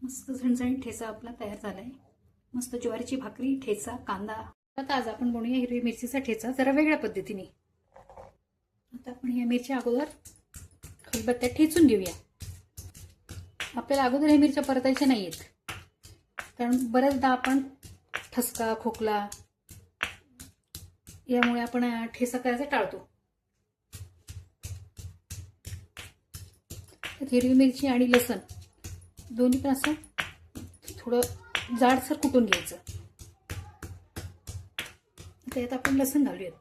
मस्त झणझणीत ठेचा आपला तयार झालाय। मस्त ज्वारीची भाकरी, ठेचा, कांदा। आता आज आपण बनवूया हिरवी मिरचीचा ठेचा जरा वेगळ्या पद्धतीने। आता आपण या मिरच्या अगोदर खलबत्त्यात ठेचून घेऊया। आपल्याला अगोदर या मिरच्या परतायच्या नाहीयेत, कारण बऱ्याचदा आपण ठसका, खोकला यामुळे आपण ठेचा करायचा टाळतो। हिरवी मिरची आणि लसूण दोन्ही पण असं थोडं जाडसर कुटून घ्यायचं। त्यात आपण लसूण घालूयात।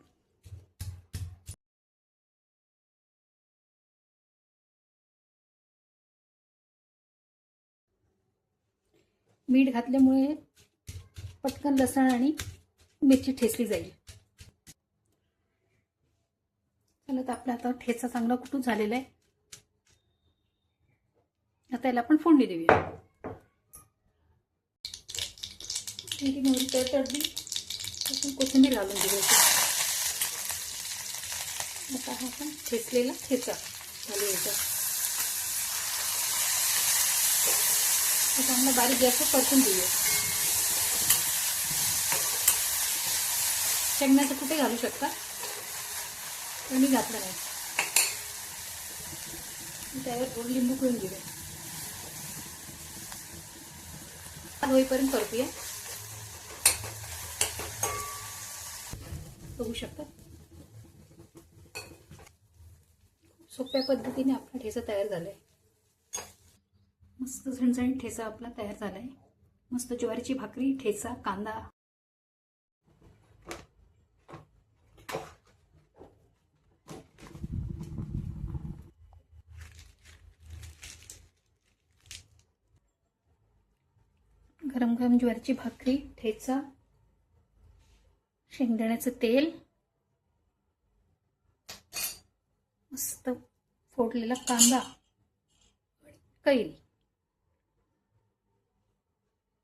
मीठ घातल्यामुळे पटकन लसूण आणि मिरची ठेचली जाईल। चला, तर आपला आता ठेचा चांगला कुटून झालेला आहे। आता याला आपण फोडणी देऊया। मोहरी तडतडली, आपण कोथिंबीर घालून देऊया। आता हा आपण ठेचलेला ठेचा घालूया। चांगला बारीक गॅसवर परतून देऊया। शेंगदाण्याचं कुठे घालू शकता, पण मी घातलं नाही। त्यावर थोडं लिंबू पिळून घेऊया। होईपर्यंत परतूया। बघू शकता, सोप्या पद्धतीने आपला ठेचा तयार झालाय। मस्त झणझणीत ठेचा आपला तयार झालाय। मस्त ज्वारीची भाकरी, ठेचा, कांदा। गरम गरम ज्वारीची भाकरी, ठेचा, शेंगदाण्याचं तेल, मस्त फोडलेला कांदा, कैरी।